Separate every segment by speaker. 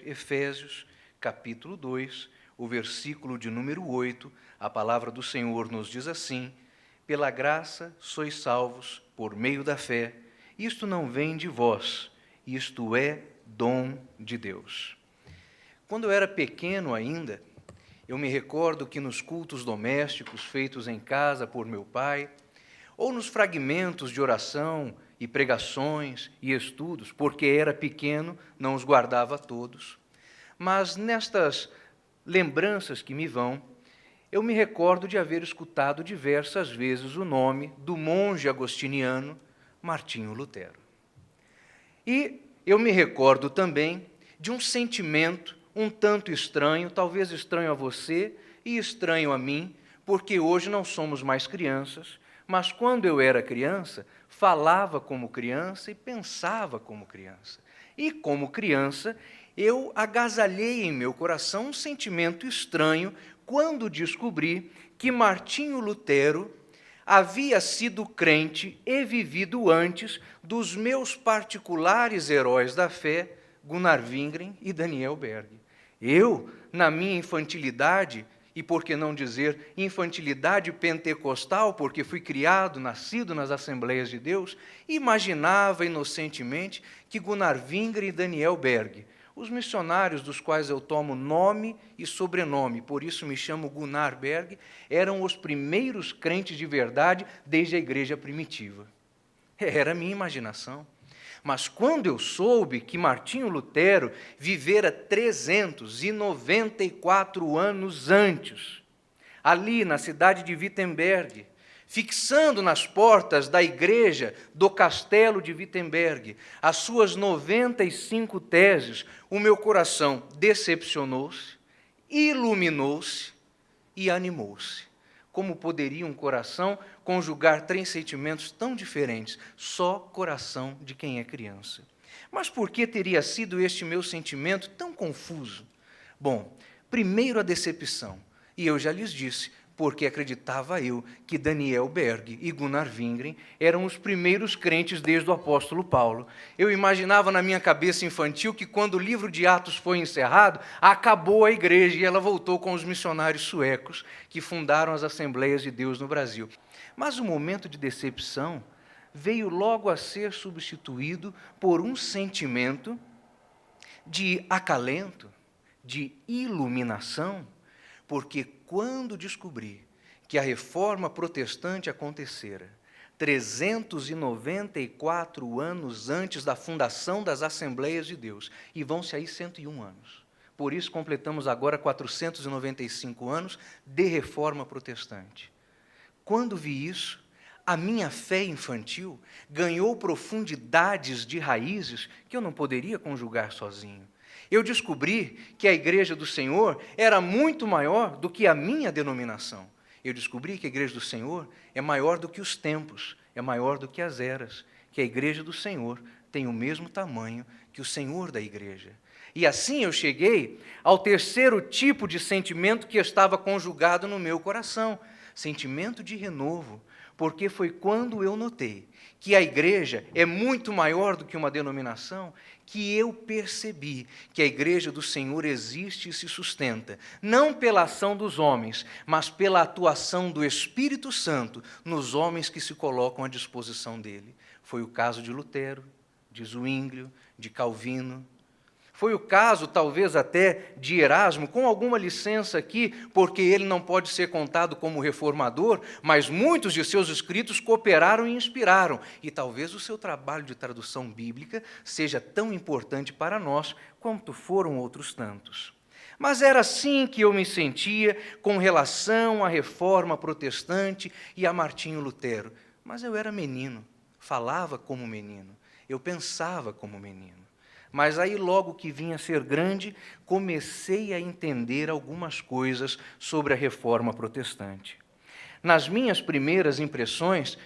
Speaker 1: Efésios, capítulo 2, o versículo de número 8, a palavra do Senhor nos diz assim: pela graça sois salvos por meio da fé, isto não vem de vós, isto é dom de Deus. Quando eu era pequeno ainda, eu me recordo que nos cultos domésticos feitos em casa por meu pai, ou nos fragmentos de oração e pregações e estudos, porque era pequeno, não os guardava todos, mas nestas lembranças que me vão, eu me recordo de haver escutado diversas vezes o nome do monge agostiniano Martinho Lutero. E eu me recordo também de um sentimento um tanto estranho, talvez estranho a você e estranho a mim, porque hoje não somos mais crianças, mas quando eu era criança, falava como criança e pensava como criança. E como criança, eu agasalhei em meu coração um sentimento estranho quando descobri que Martinho Lutero havia sido crente e vivido antes dos meus particulares heróis da fé, Gunnar Wingren e Daniel Berg. Eu, na minha infantilidade, e por que não dizer infantilidade pentecostal, porque fui criado, nascido nas Assembleias de Deus, imaginava inocentemente que Gunnar Wingren e Daniel Berg, os missionários dos quais eu tomo nome e sobrenome, por isso me chamo Gunnar Berg, eram os primeiros crentes de verdade desde a igreja primitiva. Era a minha imaginação. Mas quando eu soube que Martinho Lutero vivera 394 anos antes, ali na cidade de Wittenberg, fixando nas portas da igreja do castelo de Wittenberg as suas 95 teses, o meu coração decepcionou-se, iluminou-se e animou-se. Como poderia um coração conjugar três sentimentos tão diferentes? Só coração de quem é criança. Mas por que teria sido este meu sentimento tão confuso? Bom, primeiro a decepção. E eu já lhes disse, porque acreditava eu que Daniel Berg e Gunnar Wingren eram os primeiros crentes desde o apóstolo Paulo. Eu imaginava na minha cabeça infantil que quando o livro de Atos foi encerrado, acabou a igreja e ela voltou com os missionários suecos que fundaram as Assembleias de Deus no Brasil. Mas o momento de decepção veio logo a ser substituído por um sentimento de acalento, de iluminação, porque quando descobri que a reforma protestante acontecera 394 anos antes da fundação das Assembleias de Deus, e vão-se aí 101 anos, por isso completamos agora 495 anos de reforma protestante. Quando vi isso, a minha fé infantil ganhou profundidades de raízes que eu não poderia conjugar sozinho. Eu descobri que a Igreja do Senhor era muito maior do que a minha denominação. Eu descobri que a Igreja do Senhor é maior do que os tempos, é maior do que as eras, que a Igreja do Senhor tem o mesmo tamanho que o Senhor da Igreja. E assim eu cheguei ao terceiro tipo de sentimento que estava conjugado no meu coração, sentimento de renovo, porque foi quando eu notei que a igreja é muito maior do que uma denominação, que eu percebi que a igreja do Senhor existe e se sustenta, não pela ação dos homens, mas pela atuação do Espírito Santo nos homens que se colocam à disposição dele. Foi o caso de Lutero, de Zwinglio, de Calvino. Foi o caso, talvez até, de Erasmo, com alguma licença aqui, porque ele não pode ser contado como reformador, mas muitos de seus escritos cooperaram e inspiraram, e talvez o seu trabalho de tradução bíblica seja tão importante para nós quanto foram outros tantos. Mas era assim que eu me sentia com relação à reforma protestante e a Martinho Lutero. Mas eu era menino, falava como menino, eu pensava como menino. Mas aí, logo que vinha a ser grande, comecei a entender algumas coisas sobre a reforma protestante. Nas minhas primeiras impressões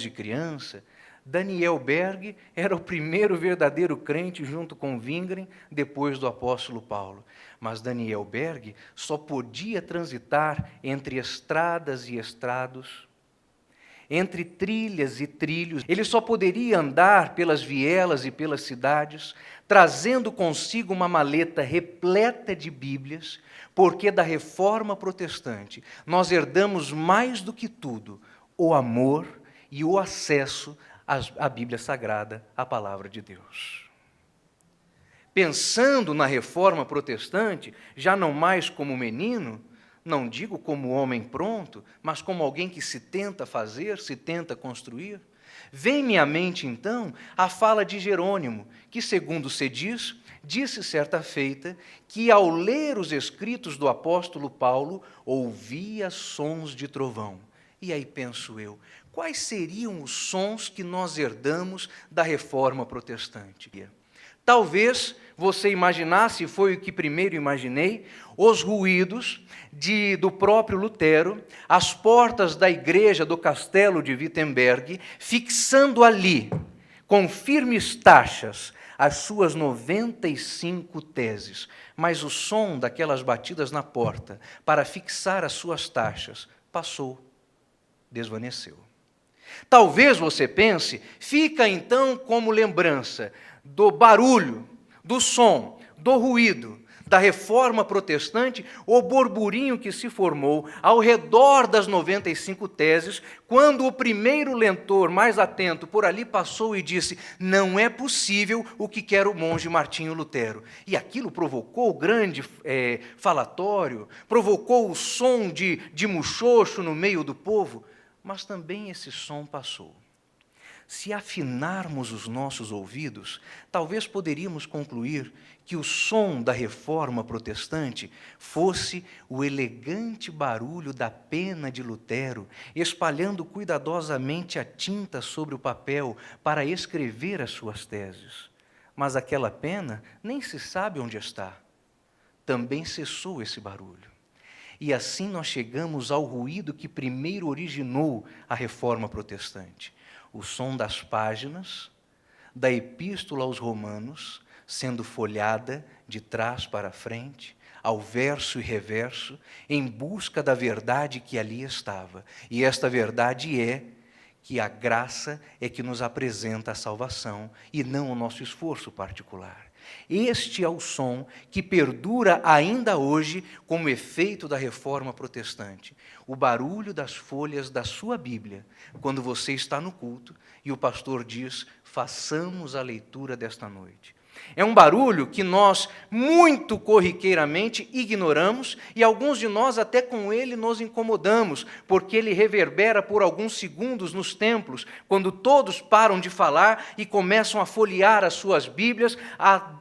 Speaker 1: de criança, Daniel Berg era o primeiro verdadeiro crente junto com Wingren, depois do apóstolo Paulo. Mas Daniel Berg só podia transitar entre estradas e estrados, entre trilhas e trilhos. Ele só poderia andar pelas vielas e pelas cidades, trazendo consigo uma maleta repleta de Bíblias, porque da Reforma Protestante nós herdamos mais do que tudo o amor e o acesso à Bíblia Sagrada, à Palavra de Deus. Pensando na Reforma Protestante, já não mais como menino, não digo como homem pronto, mas como alguém que se tenta fazer, se tenta construir, vem-me à mente, então, a fala de Jerônimo, que, segundo se diz, disse certa feita que, ao ler os escritos do apóstolo Paulo, ouvia sons de trovão. E aí penso eu, quais seriam os sons que nós herdamos da Reforma Protestante? Talvez você imaginasse, foi o que primeiro imaginei, os ruídos do próprio Lutero, as portas da igreja do castelo de Wittenberg, fixando ali, com firmes taxas, as suas 95 teses. Mas o som daquelas batidas na porta, para fixar as suas taxas, passou, desvaneceu. Talvez você pense, fica então como lembrança do barulho, do som, do ruído, da Reforma Protestante, o burburinho que se formou ao redor das 95 teses, quando o primeiro leitor mais atento por ali passou e disse: não é possível o que quer o monge Martinho Lutero. E aquilo provocou grande falatório, provocou o som de muxoxo no meio do povo, mas também esse som passou. Se afinarmos os nossos ouvidos, talvez poderíamos concluir que o som da Reforma Protestante fosse o elegante barulho da pena de Lutero, espalhando cuidadosamente a tinta sobre o papel para escrever as suas teses. Mas aquela pena nem se sabe onde está. Também cessou esse barulho. E assim nós chegamos ao ruído que primeiro originou a Reforma Protestante. O som das páginas da Epístola aos Romanos, sendo folhada de trás para frente, ao verso e reverso, em busca da verdade que ali estava. E esta verdade é que a graça é que nos apresenta a salvação e não o nosso esforço particular. Este é o som que perdura ainda hoje como efeito da Reforma Protestante. O barulho das folhas da sua Bíblia, quando você está no culto e o pastor diz: façamos a leitura desta noite. É um barulho que nós muito corriqueiramente ignoramos e alguns de nós até com ele nos incomodamos, porque ele reverbera por alguns segundos nos templos, quando todos param de falar e começam a folhear as suas Bíblias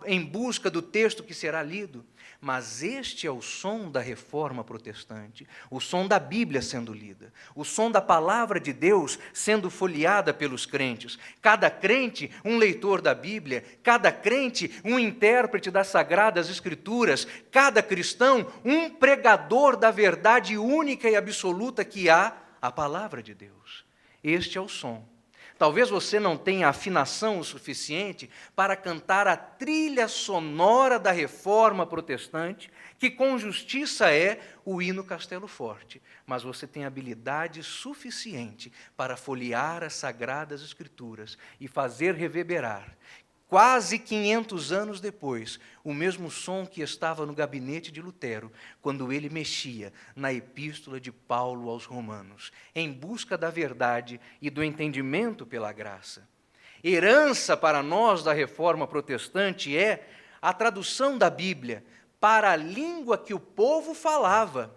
Speaker 1: em busca do texto que será lido. Mas este é o som da Reforma Protestante, o som da Bíblia sendo lida, o som da Palavra de Deus sendo folheada pelos crentes. Cada crente, um leitor da Bíblia, cada crente, um intérprete das Sagradas Escrituras, cada cristão, um pregador da verdade única e absoluta que há, a Palavra de Deus. Este é o som. Talvez você não tenha afinação o suficiente para cantar a trilha sonora da Reforma Protestante, que com justiça é o hino Castelo Forte, mas você tem habilidade suficiente para folhear as Sagradas Escrituras e fazer reverberar, quase 500 anos depois, o mesmo som que estava no gabinete de Lutero, quando ele mexia na Epístola de Paulo aos Romanos, em busca da verdade e do entendimento pela graça. Herança para nós da Reforma Protestante é a tradução da Bíblia para a língua que o povo falava.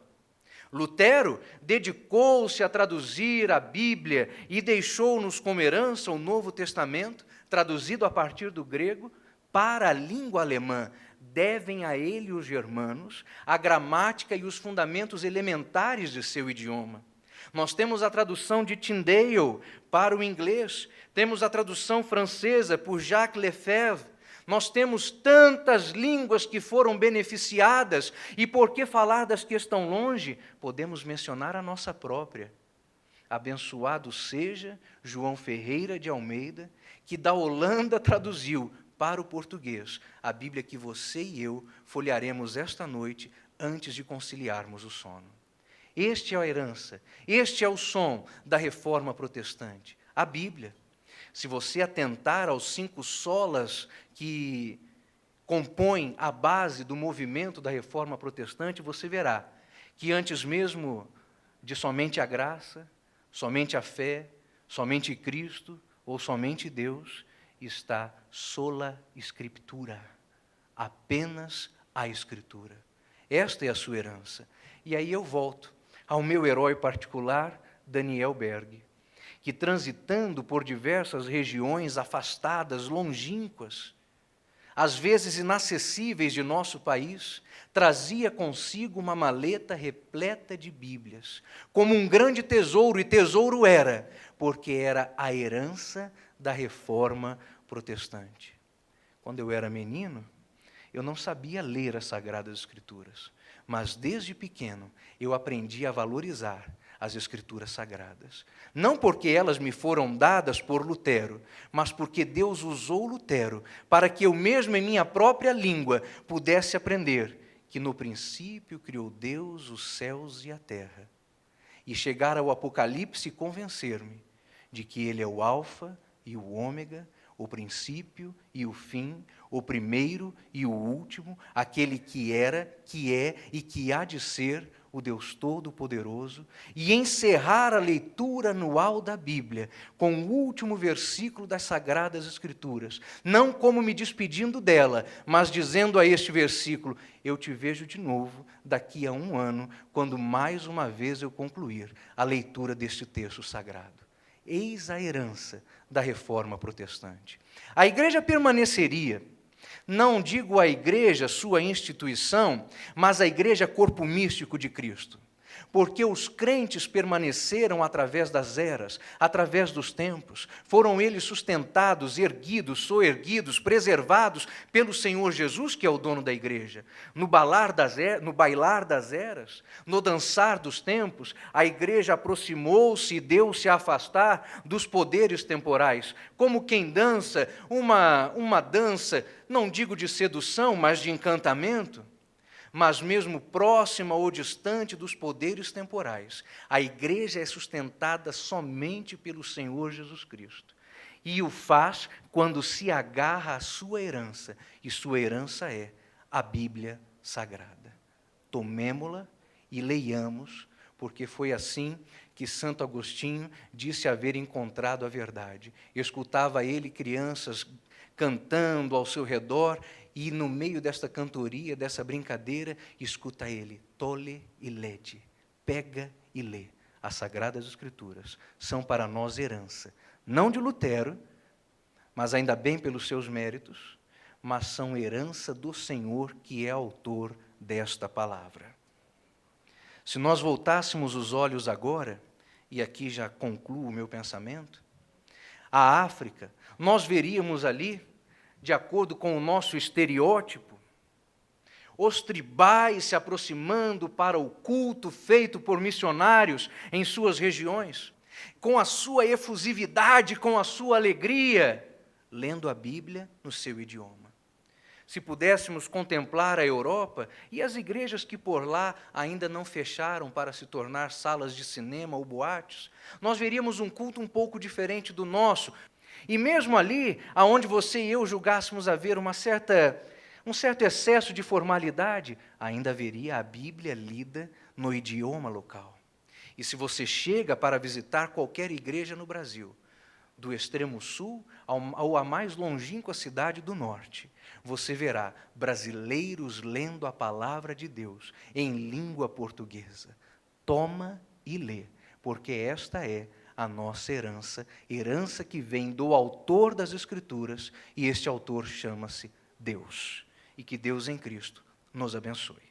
Speaker 1: Lutero dedicou-se a traduzir a Bíblia e deixou-nos como herança o Novo Testamento, traduzido a partir do grego, para a língua alemã. Devem a ele os germanos a gramática e os fundamentos elementares de seu idioma. Nós temos a tradução de Tyndale para o inglês, temos a tradução francesa por Jacques Lefebvre. Nós temos tantas línguas que foram beneficiadas, e por que falar das que estão longe? Podemos mencionar a nossa própria. Abençoado seja João Ferreira de Almeida, que da Holanda traduziu para o português a Bíblia que você e eu folhearemos esta noite antes de conciliarmos o sono. Este é a herança, este é o som da reforma protestante, a Bíblia. Se você atentar aos 5 solas que compõem a base do movimento da reforma protestante, você verá que antes mesmo de somente a graça, somente a fé, somente Cristo ou somente Deus, está sola Scriptura, apenas a Escritura. Esta é a sua herança. E aí eu volto ao meu herói particular, Daniel Berg, que transitando por diversas regiões afastadas, longínquas, às vezes inacessíveis de nosso país, trazia consigo uma maleta repleta de Bíblias, como um grande tesouro, e tesouro era, porque era a herança da reforma protestante. Quando eu era menino, eu não sabia ler as Sagradas Escrituras, mas desde pequeno eu aprendi a valorizar as Escrituras Sagradas. Não porque elas me foram dadas por Lutero, mas porque Deus usou Lutero para que eu mesmo em minha própria língua pudesse aprender que no princípio criou Deus os céus e a terra, e chegar ao Apocalipse e convencer-me de que Ele é o Alfa e o Ômega, o princípio e o fim, o primeiro e o último, aquele que era, que é e que há de ser, o Deus Todo-Poderoso, e encerrar a leitura anual da Bíblia com o último versículo das Sagradas Escrituras, não como me despedindo dela, mas dizendo a este versículo: eu te vejo de novo daqui a 1 ano, quando mais uma vez eu concluir a leitura deste texto sagrado. Eis a herança da reforma protestante. A igreja permaneceria, não digo a igreja, sua instituição, mas a igreja corpo místico de Cristo. Porque os crentes permaneceram através das eras, através dos tempos, foram eles sustentados, erguidos, soerguidos, preservados pelo Senhor Jesus, que é o dono da igreja. No bailar das eras, no dançar dos tempos, a igreja aproximou-se e deu-se a afastar dos poderes temporais, como quem dança uma dança, não digo de sedução, mas de encantamento. Mas mesmo próxima ou distante dos poderes temporais, a igreja é sustentada somente pelo Senhor Jesus Cristo. E o faz quando se agarra à sua herança, e sua herança é a Bíblia Sagrada. Tomemo-la e leiamos, porque foi assim que Santo Agostinho disse haver encontrado a verdade. Escutava ele crianças cantando ao seu redor, e no meio desta cantoria, dessa brincadeira, escuta ele: tole e lede, pega e lê. As Sagradas Escrituras são para nós herança, não de Lutero, mas ainda bem pelos seus méritos, mas são herança do Senhor, que é autor desta palavra. Se nós voltássemos os olhos agora, e aqui já concluo o meu pensamento, a África, nós veríamos ali, de acordo com o nosso estereótipo, os tribais se aproximando para o culto feito por missionários em suas regiões, com a sua efusividade, com a sua alegria, lendo a Bíblia no seu idioma. Se pudéssemos contemplar a Europa e as igrejas que por lá ainda não fecharam para se tornar salas de cinema ou boates, nós veríamos um culto um pouco diferente do nosso. E mesmo ali, aonde você e eu julgássemos haver um certo excesso de formalidade, ainda haveria a Bíblia lida no idioma local. E se você chega para visitar qualquer igreja no Brasil, do extremo sul ou a mais longínqua cidade do norte, você verá brasileiros lendo a palavra de Deus em língua portuguesa. Toma e lê, porque esta é a nossa herança, herança que vem do autor das Escrituras, e este autor chama-se Deus. E que Deus em Cristo nos abençoe.